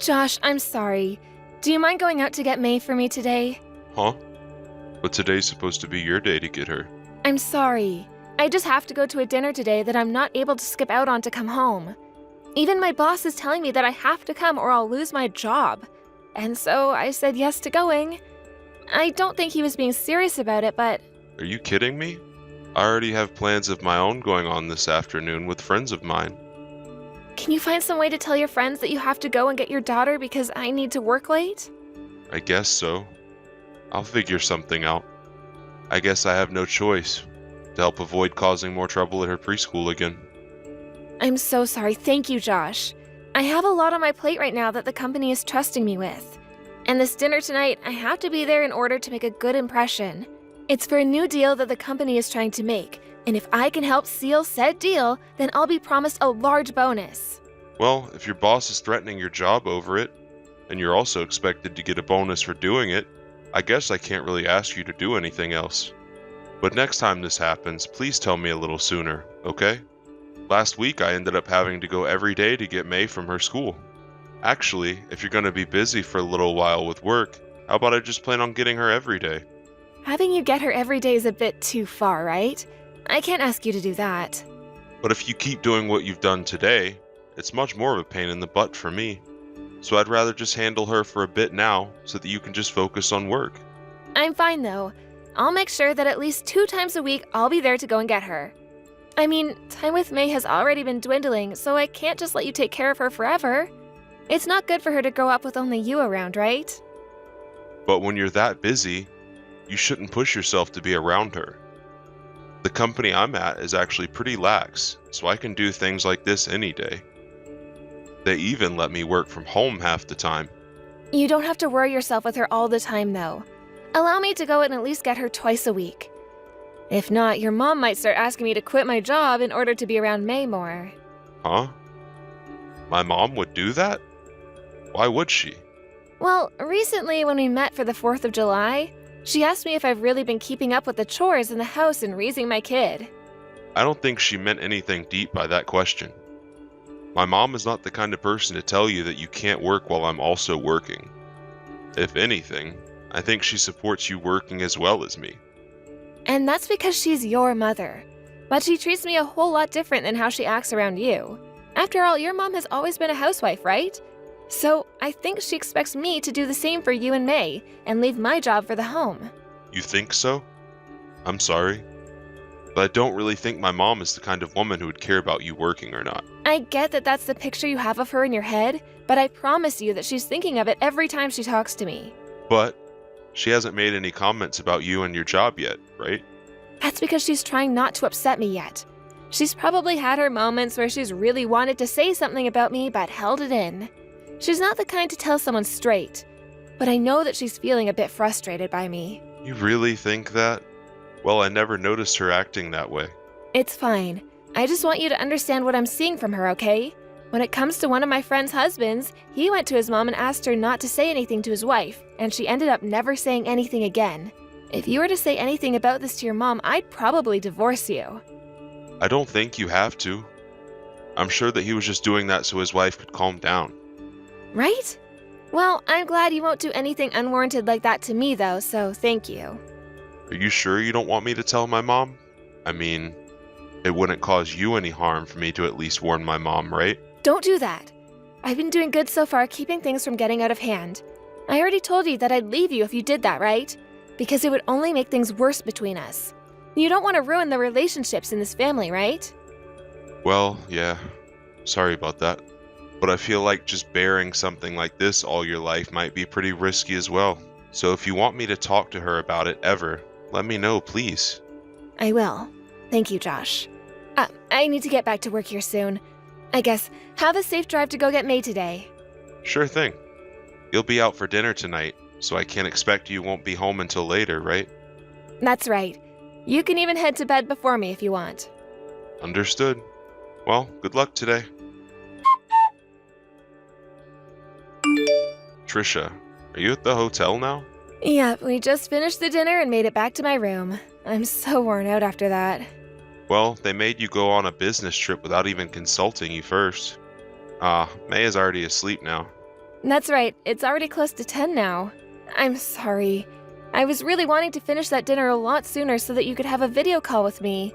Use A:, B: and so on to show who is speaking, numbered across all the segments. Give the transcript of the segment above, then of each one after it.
A: Josh, I'm sorry. Do you mind going out to get May for me today?
B: Huh? But today's supposed to be your day to get her.
A: I'm sorry. I just have to go to a dinner today that I'm not able to skip out on to come home. Even my boss is telling me that I have to come or I'll lose my job. And so I said yes to going. I don't think he was being serious about it, but...
B: Are you kidding me? I already have plans of my own going on this afternoon with friends of mine.
A: Can you find some way to tell your friends that you have to go and get your daughter because I need to work late?
B: I guess so. I'll figure something out. I guess I have no choice to help avoid causing more trouble at her preschool again.
A: I'm so sorry. Thank you, Josh. I have a lot on my plate right now that the company is trusting me with. And this dinner tonight, I have to be there in order to make a good impression. It's for a new deal that the company is trying to make, and if I can help seal said deal, then I'll be promised a large bonus.
B: Well, if your boss is threatening your job over it, and you're also expected to get a bonus for doing it, I guess I can't really ask you to do anything else. But next time this happens, please tell me a little sooner, okay? Last week I ended up having to go every day to get May from her school. Actually, if you're going to be busy for a little while with work, how about I just plan on getting her every day?
A: Having you get her every day is a bit too far, right? I can't ask you to do that.
B: But if you keep doing what you've done today, it's much more of a pain in the butt for me. So I'd rather just handle her for a bit now so that you can just focus on work.
A: I'm fine though. I'll make sure that at least 2 times a week I'll be there to go and get her. I mean, time with May has already been dwindling, so I can't just let you take care of her forever. It's not good for her to grow up with only you around, right?
B: But when you're that busy, you shouldn't push yourself to be around her. The company I'm at is actually pretty lax, so I can do things like this any day. They even let me work from home half the time.
A: You don't have to worry yourself with her all the time, though. Allow me to go and at least get her twice a week. If not, your mom might start asking me to quit my job in order to be around May more.
B: Huh? My mom would do that? Why would she?
A: Well, recently when we met for the 4th of July, she asked me if I've really been keeping up with the chores in the house and raising my kid.
B: I don't think she meant anything deep by that question. My mom is not the kind of person to tell you that you can't work while I'm also working. If anything, I think she supports you working as well as me.
A: And that's because she's your mother. But she treats me a whole lot different than how she acts around you. After all, your mom has always been a housewife, right? So I think she expects me to do the same for you and May and leave my job for the home.
B: You think so? I'm sorry, but I don't really think my mom is the kind of woman who would care about you working or not.
A: I get that that's the picture you have of her in your head, but I promise you that she's thinking of it every time she talks to me.
B: But she hasn't made any comments about you and your job yet, right?
A: That's because she's trying not to upset me yet. She's probably had her moments where she's really wanted to say something about me but held it in. She's not the kind to tell someone straight, but I know that she's feeling a bit frustrated by me.
B: You really think that? Well, I never noticed her acting that way.
A: It's fine. I just want you to understand what I'm seeing from her, okay? When it comes to one of my friend's husbands, he went to his mom and asked her not to say anything to his wife, and she ended up never saying anything again. If you were to say anything about this to your mom, I'd probably divorce you.
B: I don't think you have to. I'm sure that he was just doing that so his wife could calm down.
A: Right? Well, I'm glad you won't do anything unwarranted like that to me, though, so thank you.
B: Are you sure you don't want me to tell my mom? I mean, it wouldn't cause you any harm for me to at least warn my mom, right?
A: Don't do that. I've been doing good so far keeping things from getting out of hand. I already told you that I'd leave you if you did that, right? Because it would only make things worse between us. You don't want to ruin the relationships in this family, right?
B: Well, yeah. Sorry about that. But I feel like just bearing something like this all your life might be pretty risky as well. So if you want me to talk to her about it ever, let me know, please.
A: I will. Thank you, Josh. I need to get back to work here soon. I guess, have a safe drive to go get May today.
B: Sure thing. You'll be out for dinner tonight, so I can't expect you won't be home until later, right?
A: That's right. You can even head to bed before me if you want.
B: Understood. Well, good luck today. Trisha, are you at the hotel now?
A: Yeah, we just finished the dinner and made it back to my room. I'm so worn out after that.
B: Well, they made you go on a business trip without even consulting you first. May is already asleep now.
A: That's right, it's already close to 10 now. I'm sorry. I was really wanting to finish that dinner a lot sooner so that you could have a video call with me.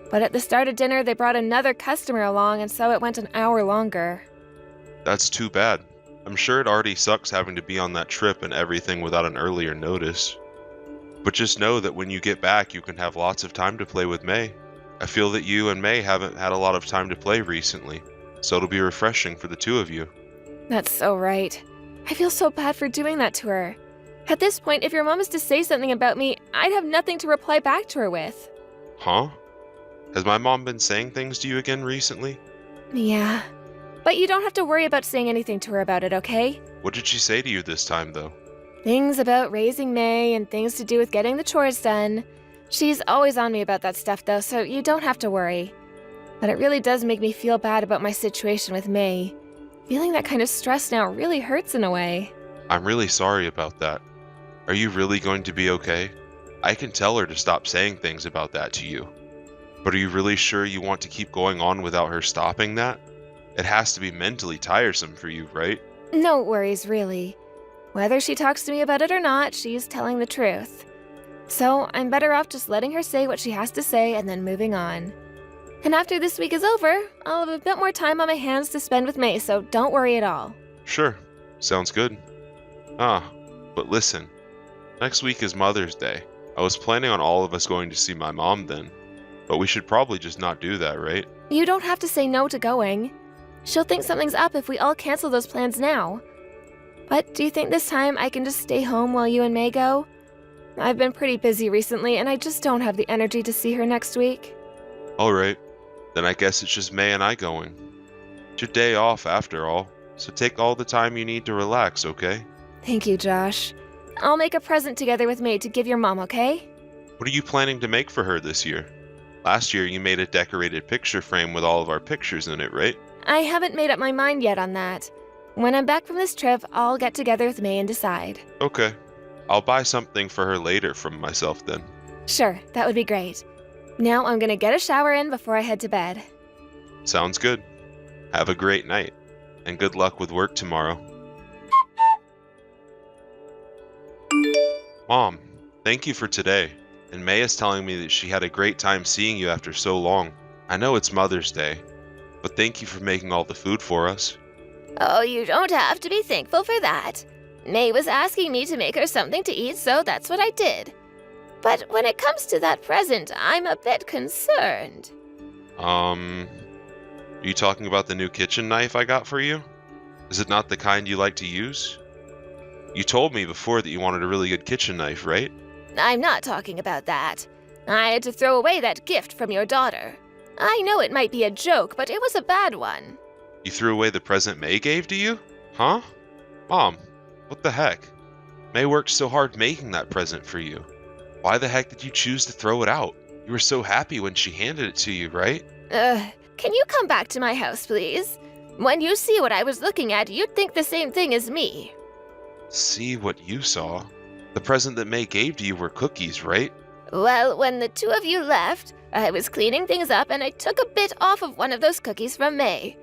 A: But at the start of dinner, they brought another customer along, and so it went an hour longer.
B: That's too bad. I'm sure it already sucks having to be on that trip and everything without an earlier notice. But just know that when you get back, you can have lots of time to play with May. I feel that you and May haven't had a lot of time to play recently, so it'll be refreshing for the two of you.
A: That's so right. I feel so bad for doing that to her. At this point, if your mom is to say something about me, I'd have nothing to reply back to her with.
B: Huh? Has my mom been saying things to you again recently?
A: Yeah. But you don't have to worry about saying anything to her about it, okay?
B: What did she say to you this time, though?
A: Things about raising May and things to do with getting the chores done. She's always on me about that stuff, though, so you don't have to worry. But it really does make me feel bad about my situation with May. Feeling that kind of stress now really hurts in a way.
B: I'm really sorry about that. Are you really going to be okay? I can tell her to stop saying things about that to you. But are you really sure you want to keep going on without her stopping that? It has to be mentally tiresome for you, right?
A: No worries, really. Whether she talks to me about it or not, she's telling the truth. So I'm better off just letting her say what she has to say and then moving on. And after this week is over, I'll have a bit more time on my hands to spend with May, so don't worry at all.
B: Sure. Sounds good. But listen. Next week is Mother's Day. I was planning on all of us going to see my mom then. But we should probably just not do that, right?
A: You don't have to say no to going. She'll think something's up if we all cancel those plans now. But do you think this time I can just stay home while you and May go? I've been pretty busy recently, and I just don't have the energy to see her next week.
B: Alright. Then I guess it's just May and I going. It's your day off after all, so take all the time you need to relax, okay?
A: Thank you, Josh. I'll make a present together with May to give your mom, okay?
B: What are you planning to make for her this year? Last year you made a decorated picture frame with all of our pictures in it, right?
A: I haven't made up my mind yet on that. When I'm back from this trip, I'll get together with May and decide.
B: Okay. I'll buy something for her later from myself then.
A: Sure, that would be great. Now I'm gonna get a shower in before I head to bed.
B: Sounds good. Have a great night, and good luck with work tomorrow. Mom, thank you for today. And May is telling me that she had a great time seeing you after so long. I know it's Mother's Day, but thank you for making all the food for us.
C: Oh, you don't have to be thankful for that. May was asking me to make her something to eat, so that's what I did. But when it comes to that present, I'm a bit concerned.
B: Are you talking about the new kitchen knife I got for you? Is it not the kind you like to use? You told me before that you wanted a really good kitchen knife, right?
C: I'm not talking about that. I had to throw away that gift from your daughter. I know it might be a joke, but it was a bad one.
B: You threw away the present May gave to you? Huh? Mom, what the heck? May worked so hard making that present for you. Why the heck did you choose to throw it out? You were so happy when she handed it to you, right?
C: Can you come back to my house, please? When you see what I was looking at, you'd think the same thing as me.
B: See what you saw? The present that May gave to you were cookies, right?
C: Well, when the two of you left, I was cleaning things up and I took a bit off of one of those cookies from May.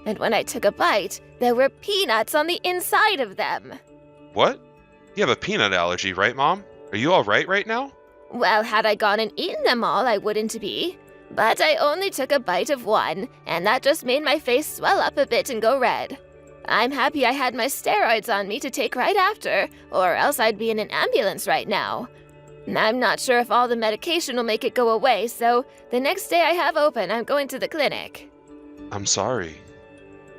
C: And when I took a bite, there were peanuts on the inside of them.
B: What? You have a peanut allergy, right, Mom? Are you all right now?
C: Well, had I gone and eaten them all, I wouldn't be. But I only took a bite of one, and that just made my face swell up a bit and go red. I'm happy I had my steroids on me to take right after, or else I'd be in an ambulance right now. I'm not sure if all the medication will make it go away, so the next day I have open, I'm going to the clinic.
B: I'm sorry.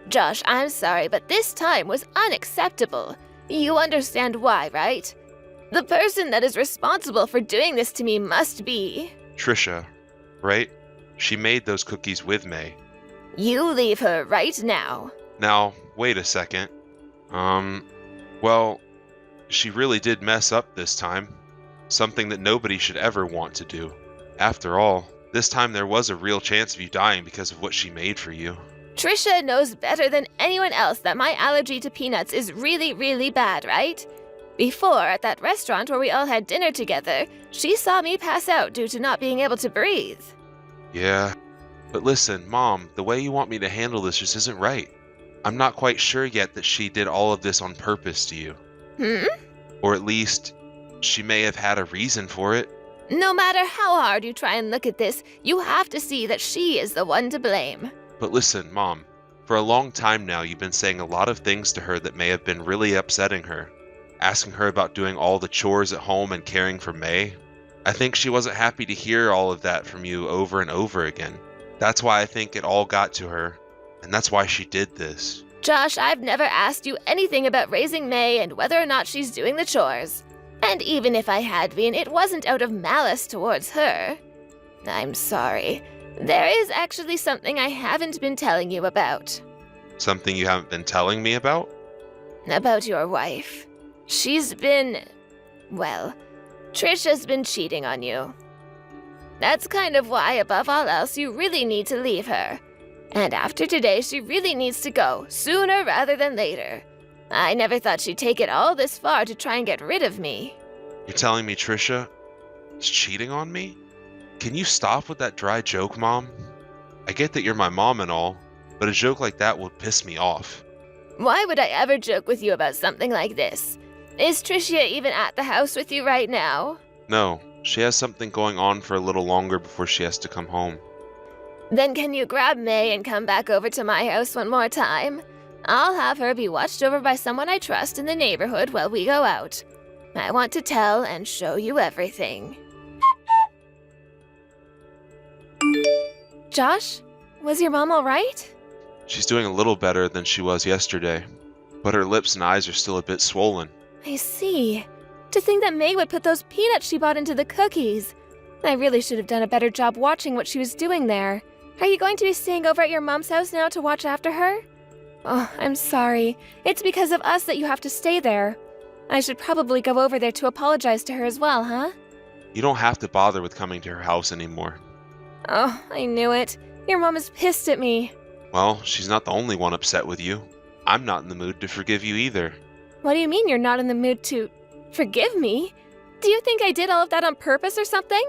C: Josh, I'm sorry, but this time was unacceptable. You understand why, right? The person that is responsible for doing this to me must be...
B: Trisha, right? She made those cookies with May.
C: You leave her right now.
B: Now, wait a second. Well, she really did mess up this time. Something that nobody should ever want to do. After all, this time there was a real chance of you dying because of what she made for you.
C: Trisha knows better than anyone else that my allergy to peanuts is really, really bad, right? Before, at that restaurant where we all had dinner together, she saw me pass out due to not being able to breathe.
B: Yeah, but listen, Mom, the way you want me to handle this just isn't right. I'm not quite sure yet that she did all of this on purpose to you. Or at least, she may have had a reason for it.
C: No matter how hard you try and look at this, you have to see that she is the one to blame.
B: But listen, Mom, for a long time now you've been saying a lot of things to her that may have been really upsetting her. Asking her about doing all the chores at home and caring for May. I think she wasn't happy to hear all of that from you over and over again. That's why I think it all got to her, and that's why she did this.
C: Josh, I've never asked you anything about raising May and whether or not she's doing the chores. And even if I had been, it wasn't out of malice towards her. I'm sorry. There is actually something I haven't been telling you about.
B: Something you haven't been telling me about?
C: About your wife. She's been... well, Trisha's been cheating on you. That's kind of why, above all else, you really need to leave her. And after today, she really needs to go, sooner rather than later. I never thought she'd take it all this far to try and get rid of me.
B: You're telling me Trisha is cheating on me? Can you stop with that dry joke, Mom? I get that you're my mom and all, but a joke like that would piss me off.
C: Why would I ever joke with you about something like this? Is Tricia even at the house with you right now?
B: No, she has something going on for a little longer before she has to come home.
C: Then can you grab May and come back over to my house one more time? I'll have her be watched over by someone I trust in the neighborhood while we go out. I want to tell and show you everything.
A: Josh, was your mom all right?
B: She's doing a little better than she was yesterday, but her lips and eyes are still a bit swollen.
A: I see. To think that May would put those peanuts she bought into the cookies. I really should have done a better job watching what she was doing there. Are you going to be staying over at your mom's house now to watch after her? Oh, I'm sorry. It's because of us that you have to stay there. I should probably go over there to apologize to her as well, huh?
B: You don't have to bother with coming to her house anymore.
A: Oh, I knew it. Your mom is pissed at me.
B: Well, she's not the only one upset with you. I'm not in the mood to forgive you either.
A: What do you mean you're not in the mood to forgive me? Do you think I did all of that on purpose or something?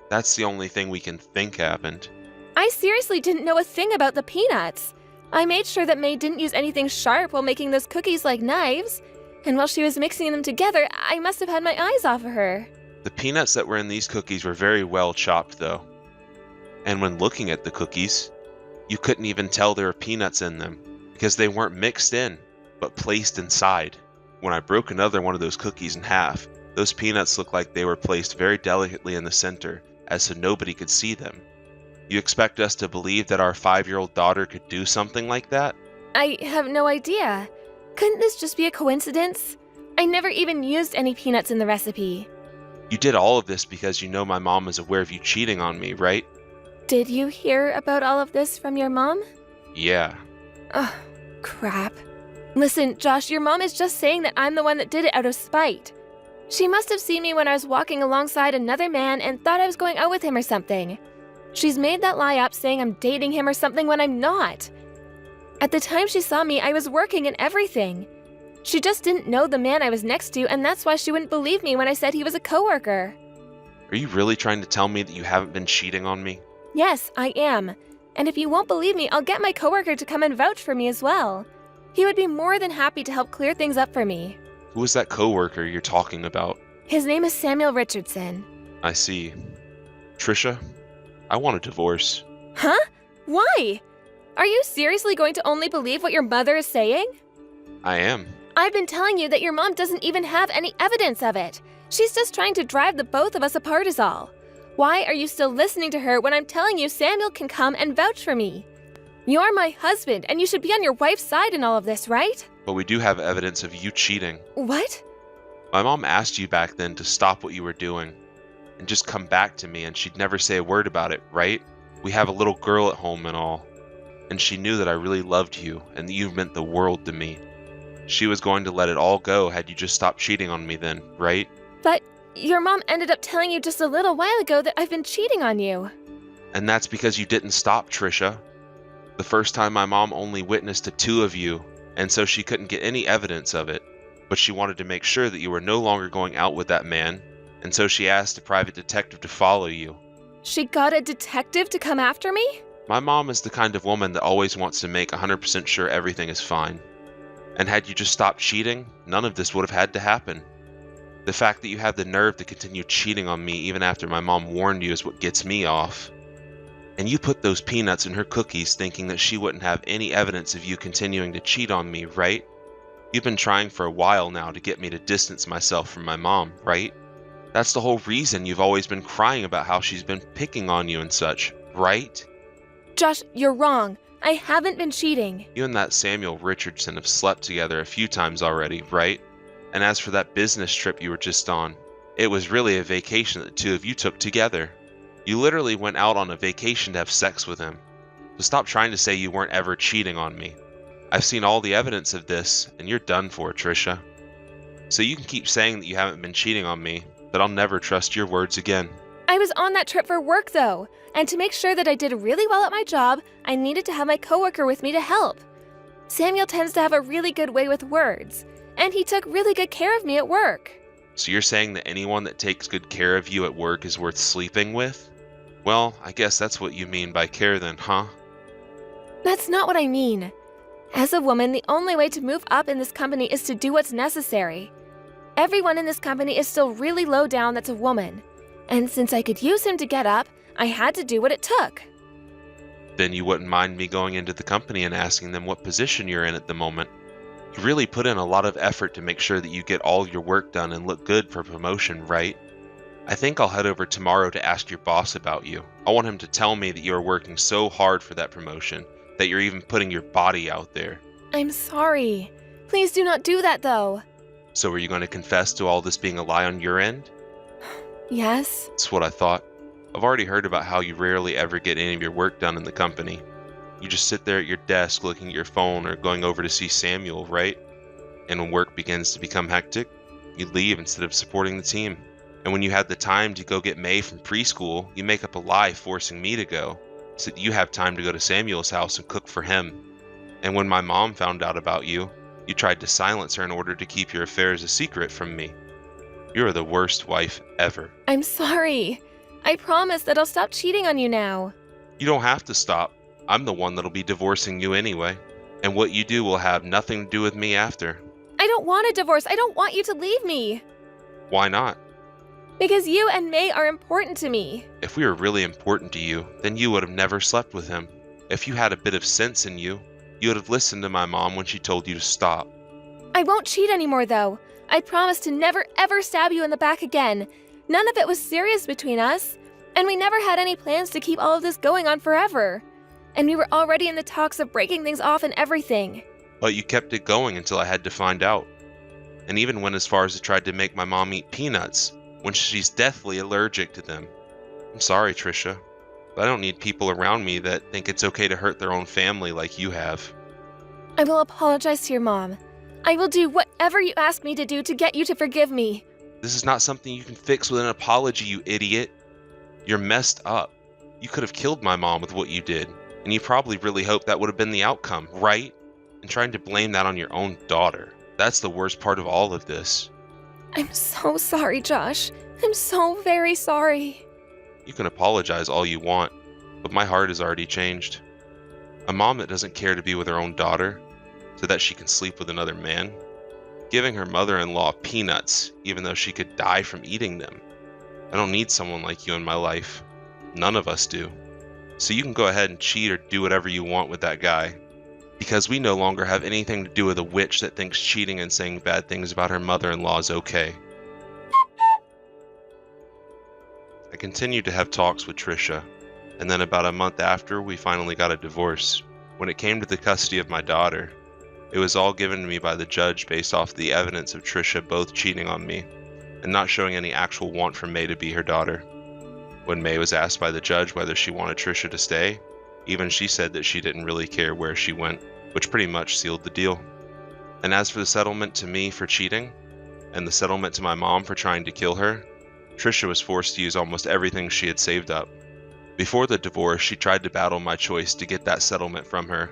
B: That's the only thing we can think happened.
A: I seriously didn't know a thing about the peanuts. I made sure that May didn't use anything sharp while making those cookies like knives. And while she was mixing them together, I must have had my eyes off of her.
B: The peanuts that were in these cookies were very well chopped, though. And when looking at the cookies, you couldn't even tell there were peanuts in them, because they weren't mixed in, but placed inside. When I broke another one of those cookies in half, those peanuts looked like they were placed very delicately in the center, as so nobody could see them. You expect us to believe that our 5-year-old daughter could do something like that?
A: I have no idea. Couldn't this just be a coincidence? I never even used any peanuts in the recipe.
B: You did all of this because you know my mom is aware of you cheating on me, right?
A: Did you hear about all of this from your mom?
B: Yeah.
A: Ugh, crap. Listen, Josh, your mom is just saying that I'm the one that did it out of spite. She must have seen me when I was walking alongside another man and thought I was going out with him or something. She's made that lie up saying I'm dating him or something when I'm not. At the time she saw me, I was working and everything. She just didn't know the man I was next to, and that's why she wouldn't believe me when I said he was a coworker.
B: Are you really trying to tell me that you haven't been cheating on me?
A: Yes, I am. And if you won't believe me, I'll get my coworker to come and vouch for me as well. He would be more than happy to help clear things up for me.
B: Who is that coworker you're talking about?
A: His name is Samuel Richardson.
B: I see. Trisha, I want a divorce.
A: Huh? Why? Are you seriously going to only believe what your mother is saying?
B: I am.
A: I've been telling you that your mom doesn't even have any evidence of it. She's just trying to drive the both of us apart is all. Why are you still listening to her when I'm telling you Samuel can come and vouch for me? You're my husband, and you should be on your wife's side in all of this, right?
B: But we do have evidence of you cheating.
A: What?
B: My mom asked you back then to stop what you were doing and just come back to me, and she'd never say a word about it, right? We have a little girl at home and all. And she knew that I really loved you and that you meant the world to me. She was going to let it all go had you just stopped cheating on me then, right?
A: But your mom ended up telling you just a little while ago that I've been cheating on you.
B: And that's because you didn't stop, Trisha. The first time my mom only witnessed the two of you, and so she couldn't get any evidence of it. But she wanted to make sure that you were no longer going out with that man, and so she asked a private detective to follow you.
A: She got a detective to come after me?
B: My mom is the kind of woman that always wants to make 100% sure everything is fine. And had you just stopped cheating, none of this would have had to happen. The fact that you have the nerve to continue cheating on me even after my mom warned you is what gets me off. And you put those peanuts in her cookies thinking that she wouldn't have any evidence of you continuing to cheat on me, right? You've been trying for a while now to get me to distance myself from my mom, right? That's the whole reason you've always been crying about how she's been picking on you and such, right?
A: Josh, you're wrong. I haven't been cheating.
B: You and that Samuel Richardson have slept together a few times already, right? And as for that business trip you were just on, it was really a vacation that the two of you took together. You literally went out on a vacation to have sex with him. So stop trying to say you weren't ever cheating on me. I've seen all the evidence of this, and you're done for, Trisha. So you can keep saying that you haven't been cheating on me, but I'll never trust your words again.
A: I was on that trip for work, though, and to make sure that I did really well at my job, I needed to have my coworker with me to help. Samuel tends to have a really good way with words, and he took really good care of me at work.
B: So you're saying that anyone that takes good care of you at work is worth sleeping with? Well, I guess that's what you mean by care then, huh?
A: That's not what I mean. As a woman, the only way to move up in this company is to do what's necessary. Everyone in this company is still really low down that's a woman. And since I could use him to get up, I had to do what it took.
B: Then you wouldn't mind me going into the company and asking them what position you're in at the moment. You really put in a lot of effort to make sure that you get all your work done and look good for promotion, right? I think I'll head over tomorrow to ask your boss about you. I want him to tell me that you're working so hard for that promotion, that you're even putting your body out there.
A: I'm sorry. Please do not do that, though.
B: So are you going to confess to all this being a lie on your end?
A: Yes?
B: That's what I thought. I've already heard about how you rarely ever get any of your work done in the company. You just sit there at your desk looking at your phone or going over to see Samuel, right? And when work begins to become hectic, you leave instead of supporting the team. And when you have the time to go get May from preschool, you make up a lie forcing me to go, so that you have time to go to Samuel's house and cook for him. And when my mom found out about you, you tried to silence her in order to keep your affairs a secret from me. You're the worst wife ever.
A: I'm sorry. I promise that I'll stop cheating on you now.
B: You don't have to stop. I'm the one that'll be divorcing you anyway. And what you do will have nothing to do with me after.
A: I don't want a divorce. I don't want you to leave me.
B: Why not?
A: Because you and May are important to me.
B: If we were really important to you, then you would have never slept with him. If you had a bit of sense in you, you would have listened to my mom when she told you to stop.
A: I won't cheat anymore, though. I promise to never ever stab you in the back again. None of it was serious between us. And we never had any plans to keep all of this going on forever. And we were already in the talks of breaking things off and everything.
B: But you kept it going until I had to find out. And even went as far as to try to make my mom eat peanuts, when she's deathly allergic to them. I'm sorry, Trisha, but I don't need people around me that think it's okay to hurt their own family like you have.
A: I will apologize to your mom. I will do whatever you ask me to do to get you to forgive me.
B: This is not something you can fix with an apology, you idiot. You're messed up. You could have killed my mom with what you did, and you probably really hoped that would have been the outcome, right? And trying to blame that on your own daughter. That's the worst part of all of this.
A: I'm so sorry, Josh. I'm so very sorry.
B: You can apologize all you want, but my heart has already changed. A mom that doesn't care to be with her own daughter, so that she can sleep with another man, giving her mother-in-law peanuts, even though she could die from eating them. I don't need someone like you in my life. None of us do. So you can go ahead and cheat or do whatever you want with that guy, because we no longer have anything to do with a witch that thinks cheating and saying bad things about her mother-in-law is okay. I continued to have talks with Trisha, and then about a month after, we finally got a divorce. When it came to the custody of my daughter, it was all given to me by the judge based off the evidence of Trisha both cheating on me and not showing any actual want for May to be her daughter. When May was asked by the judge whether she wanted Trisha to stay, even she said that she didn't really care where she went, which pretty much sealed the deal. And as for the settlement to me for cheating, and the settlement to my mom for trying to kill her, Trisha was forced to use almost everything she had saved up. Before the divorce, she tried to battle my choice to get that settlement from her,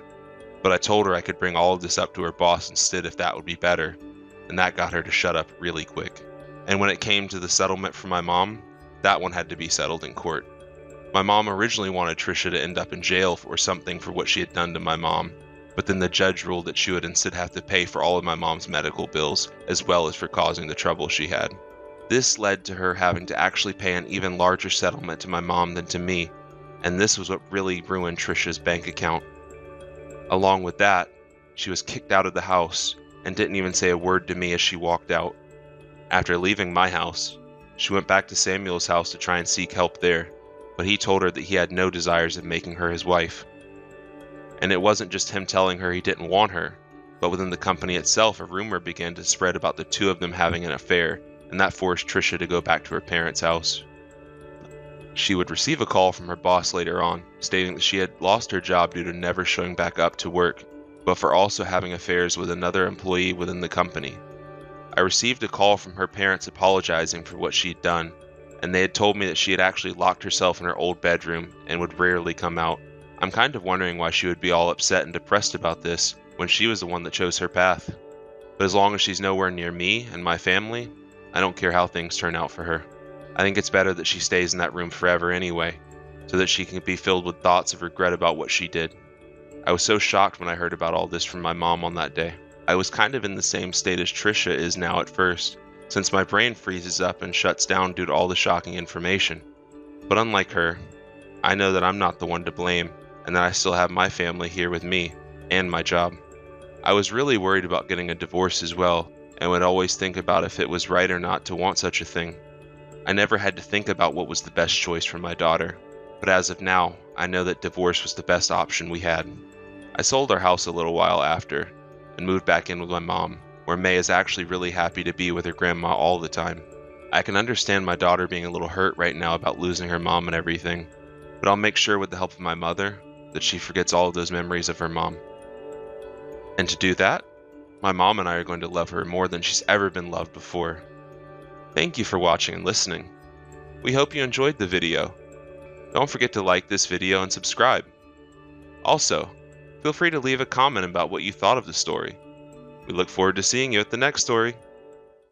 B: but I told her I could bring all of this up to her boss instead if that would be better, and that got her to shut up really quick. And when it came to the settlement for my mom, that one had to be settled in court. My mom originally wanted Trisha to end up in jail or something for what she had done to my mom, but then the judge ruled that she would instead have to pay for all of my mom's medical bills, as well as for causing the trouble she had. This led to her having to actually pay an even larger settlement to my mom than to me, and this was what really ruined Trisha's bank account. Along with that, she was kicked out of the house and didn't even say a word to me as she walked out. After leaving my house, she went back to Samuel's house to try and seek help there, but he told her that he had no desires of making her his wife. And it wasn't just him telling her he didn't want her, but within the company itself a rumor began to spread about the two of them having an affair, and that forced Trisha to go back to her parents' house. She would receive a call from her boss later on, stating that she had lost her job due to never showing back up to work, but for also having affairs with another employee within the company. I received a call from her parents apologizing for what she'd done, and they had told me that she had actually locked herself in her old bedroom and would rarely come out. I'm kind of wondering why she would be all upset and depressed about this when she was the one that chose her path. But as long as she's nowhere near me and my family, I don't care how things turn out for her. I think it's better that she stays in that room forever anyway, so that she can be filled with thoughts of regret about what she did. I was so shocked when I heard about all this from my mom on that day. I was kind of in the same state as Trisha is now at first, since my brain freezes up and shuts down due to all the shocking information. But unlike her, I know that I'm not the one to blame, and that I still have my family here with me, and my job. I was really worried about getting a divorce as well, and would always think about if it was right or not to want such a thing. I never had to think about what was the best choice for my daughter, but as of now, I know that divorce was the best option we had. I sold our house a little while after, and moved back in with my mom, where May is actually really happy to be with her grandma all the time. I can understand my daughter being a little hurt right now about losing her mom and everything, but I'll make sure with the help of my mother that she forgets all of those memories of her mom. And to do that, my mom and I are going to love her more than she's ever been loved before. Thank you for watching and listening. We hope you enjoyed the video. Don't forget to like this video and subscribe. Also, feel free to leave a comment about what you thought of the story. We look forward to seeing you at the next story.